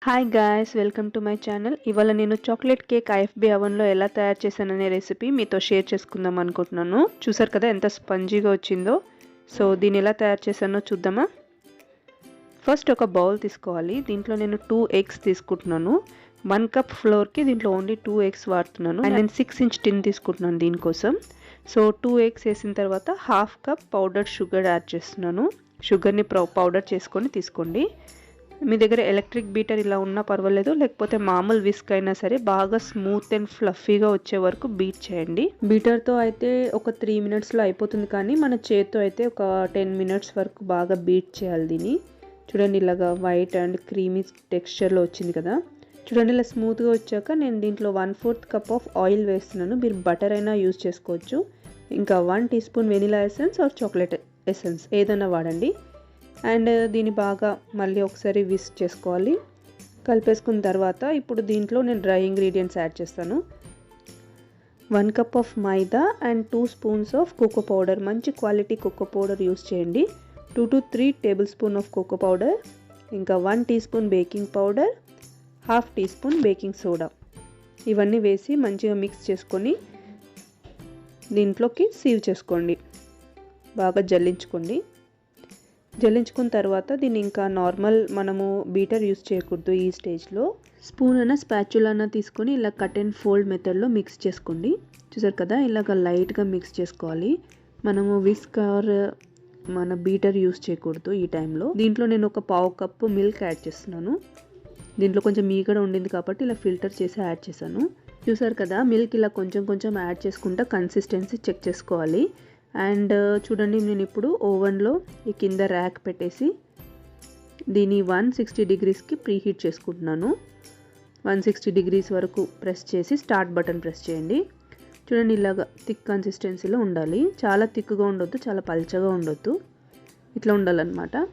Hi guys, welcome to my channel. ఇవాళ నేను chocolate cake IFB అవెన్లో ఎలా తయారు చేశాననే రెసిపీ మీతో షేర్ చేసుకుందాం అనుకుంటున్నాను. చూసారు కదా ఎంత స్పంజీగా వచ్చిందో. సో దీన్ని ఎలా తయారు చేశానో చూద్దామా. ఫస్ట్ ఒక బౌల్ తీసుకోవాలి. దీంట్లో నేను 2 ఎగ్స్ తీసుకుంటున్నాను. 1 కప్ ఫ్లోర్కి దీంట్లో ఓన్లీ 2 ఎగ్స్ వాడుతున్నాను. అండ్ నేను 6 ఇంచ్ టిన్ తీసుకుంటున్నాను దీనికోసం. సో 2 ఎగ్స్ వేసిన తర్వాత 1/2 కప్ పౌడర్ షుగర్ యాడ్ చేస్తున్నాను. షుగర్ని పౌడర్ చేసుకొని తీసుకోండి. మీ దగ్గర ఎలక్ట్రిక్ బీటర్ ఇలా ఉన్నా పర్వాలేదు, లేకపోతే మామూలు విస్క్ అయినా సరే బాగా స్మూత్ అండ్ ఫ్లఫీగా వచ్చే వరకు బీట్ చేయండి. బీటర్తో అయితే ఒక 3 మినిట్స్లో అయిపోతుంది, కానీ మన చేత్తో అయితే ఒక 10 మినిట్స్ వరకు బాగా బీట్ చేయాలి దీన్ని. చూడండి ఇలాగా వైట్ అండ్ క్రీమీ టెక్స్చర్లో వచ్చింది కదా. చూడండి ఇలా స్మూత్గా వచ్చాక నేను దీంట్లో 1/4 కప్ ఆఫ్ ఆయిల్ వేస్తున్నాను. మీరు బటర్ అయినా యూజ్ చేసుకోవచ్చు. ఇంకా 1 teaspoon vanilla essence or chocolate essence ఏదైనా వాడండి. అండ్ దీన్ని బాగా మళ్ళీ ఒకసారి విస్క్ చేసుకోవాలి. కలిపేసుకున్న తర్వాత ఇప్పుడు దీంట్లో నేను డ్రై ఇంగ్రీడియంట్స్ యాడ్ చేస్తాను. 1 cup of maida and 2 spoons of cocoa powder. మంచి క్వాలిటీ కోకో పౌడర్ యూస్ చేయండి. 2 to 3 tablespoon of cocoa powder. ఇంకా 1 teaspoon baking powder, 1/2 teaspoon baking soda. ఇవన్నీ వేసి మంచిగా మిక్స్ చేసుకొని దీంట్లోకి సీవ్ చేసుకోండి. బాగా జల్లించుకోండి. జల్లించుకున్న తర్వాత దీన్ని ఇంకా నార్మల్ మనము బీటర్ యూస్ చేయకూడదు. ఈ స్టేజ్లో స్పూన్ అయినా స్పాచులా అయినా తీసుకొని ఇలా కట్ అండ్ ఫోల్డ్ మెథడ్లో మిక్స్ చేసుకోండి. చూసారు కదా ఇలాగ లైట్గా మిక్స్ చేసుకోవాలి. మనము విస్క్ ఆర్ మన బీటర్ యూస్ చేయకూడదు ఈ టైంలో. దీంట్లో నేను ఒక 1/2 కప్పు మిల్క్ యాడ్ చేస్తున్నాను. దీంట్లో కొంచెం మీగడ ఉండింది కాబట్టి ఇలా ఫిల్టర్ చేసి యాడ్ చేశాను. చూసారు కదా మిల్క్ ఇలా కొంచెం కొంచెం యాడ్ చేసుకుంటా కన్సిస్టెన్సీ చెక్ చేసుకోవాలి. అండ్ చూడండి నేను ఇప్పుడు ఓవెన్లో ఈ కింద ర్యాక్ పెట్టేసి దీన్ని 160 డిగ్రీస్కి ప్రీహీట్ చేసుకుంటున్నాను. 160 డిగ్రీస్ వరకు ప్రెస్ చేసి స్టార్ట్ బటన్ ప్రెస్ చేయండి. చూడండి ఇలాగా థిక్ కన్సిస్టెన్సీలో ఉండాలి. చాలా థిక్గా ఉండొద్దు, చాలా పల్చగా ఉండొద్దు, ఇట్లా ఉండాలన్నమాట.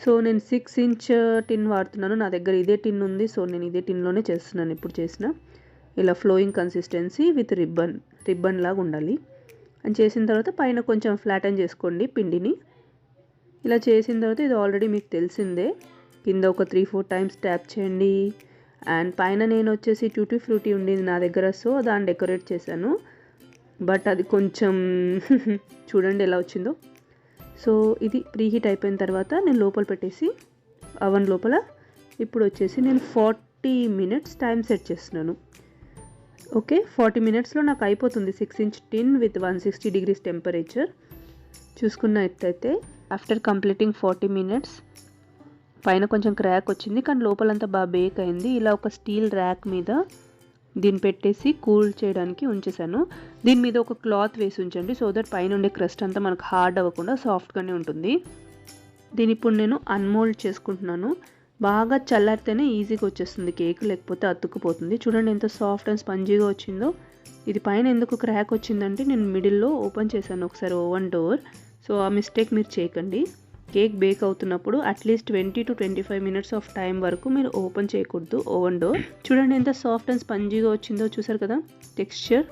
సో నేను 6 ఇంచ్ టిన్ వాడుతున్నాను. నా దగ్గర ఇదే టిన్ ఉంది. సో నేను ఇదే టిన్లోనే చేస్తున్నాను. ఇప్పుడు చేసిన ఇలా ఫ్లోయింగ్ కన్సిస్టెన్సీ విత్ రిబ్బన్ లాగా ఉండాలి. అని చేసిన తర్వాత పైన కొంచెం ఫ్లాటన్ చేసుకోండి పిండిని. ఇలా చేసిన తర్వాత ఇది ఆల్రెడీ మీకు తెలిసిందే. కింద ఒక 3-4 టైమ్స్ ట్యాప్ చేయండి. అండ్ పైన నేను వచ్చేసి ట్యూటీ ఫ్రూటీ ఉండింది నా దగ్గర, సో దాన్ని డెకరేట్ చేశాను. బట్ అది కొంచెం చూడండి ఎలా వచ్చిందో. సో ఇది ప్రీహీట్ అయిపోయిన తర్వాత నేను లోపల పెట్టేసి అవన్ లోపల ఇప్పుడు వచ్చేసి నేను 40 మినిట్స్ టైం సెట్ చేస్తున్నాను. ఓకే, 40 మినిట్స్లో నాకు అయిపోతుంది 6 inch tin with 160 degrees temperature. చూసుకున్నట్టయితే ఆఫ్టర్ కంప్లీటింగ్ 40 మినిట్స్ పైన కొంచెం క్రాక్ వచ్చింది, కానీ లోపలంతా బాగా బేక్ అయింది. ఇలా ఒక స్టీల్ ర్యాక్ మీద దీన్ని పెట్టేసి కూల్ చేయడానికి ఉంచేసాను. దీని మీద ఒక క్లాత్ వేసి ఉంచండి, సో దట్ పైన ఉండే క్రస్ట్ అంతా మనకు హార్డ్ అవ్వకుండా సాఫ్ట్గానే ఉంటుంది. దీని ఇప్పుడు నేను అన్మోల్డ్ చేసుకుంటున్నాను. బాగా చల్లారితేనే ఈజీగా వచ్చేస్తుంది కేక్, లేకపోతే అతుక్కుపోతుంది. చూడండి ఎంత సాఫ్ట్ అండ్ స్పంజీగా వచ్చిందో. ఇది పైన ఎందుకు క్రాక్ వచ్చిందంటే నేను మిడిల్లో ఓపెన్ చేశాను ఒకసారి ఓవెన్ డోర్. సో ఆ మిస్టేక్ మీరు చేయకండి. కేక్ బేక్ అవుతున్నప్పుడు at least 20 to 25 minutes of time వరకు మీరు ఓపెన్ చేయకూడదు ఓవెన్ డోర్. చూడండి ఎంత సాఫ్ట్ అండ్ స్పంజీగా వచ్చిందో. చూసారు కదా టెక్స్చర్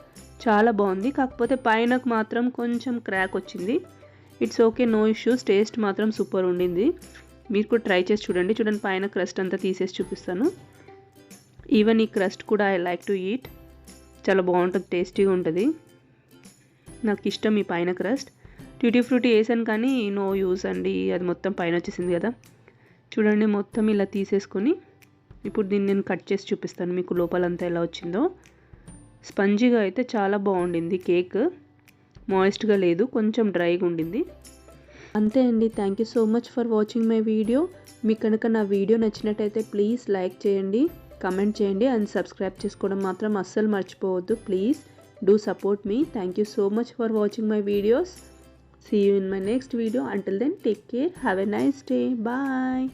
చాలా బాగుంది. కాకపోతే పైనకు మాత్రం కొంచెం క్రాక్ వచ్చింది. It's okay, no issues. Taste మాత్రం సూపర్ ఉండింది. మీరు కూడా ట్రై చేసి చూడండి. చూడండి పైన క్రస్ట్ అంతా తీసేసి చూపిస్తాను. ఈవెన్ ఈ క్రస్ట్ కూడా ఐ లైక్ టు ఈట్. చాలా బాగుంటుంది, టేస్టీగా ఉంటుంది. నాకు ఇష్టం ఈ పైన క్రస్ట్. ట్యూటీ ఫ్రూటీ వేసాను కానీ నో యూస్ అండి, అది మొత్తం పైన వచ్చేసింది కదా. చూడండి మొత్తం ఇలా తీసేసుకొని ఇప్పుడు దీన్ని నేను కట్ చేసి చూపిస్తాను మీకు లోపలంతా ఎలా వచ్చిందో. స్పంజీగా అయితే చాలా బాగుండింది కేక్. మాయిస్ట్గా లేదు, కొంచెం డ్రైగా ఉండింది. అంతే అండి. Thank you so much for watching my video. మీకు కనుక నా వీడియో నచ్చినట్టయితే ప్లీజ్ లైక్ చేయండి, కమెంట్ చేయండి అండ్ సబ్స్క్రైబ్ చేసుకోవడం మాత్రం అస్సలు మర్చిపోవద్దు. Please do support me. Thank you so much for watching my videos. See you in my next video. Until then, take care. Have a nice day. Bye.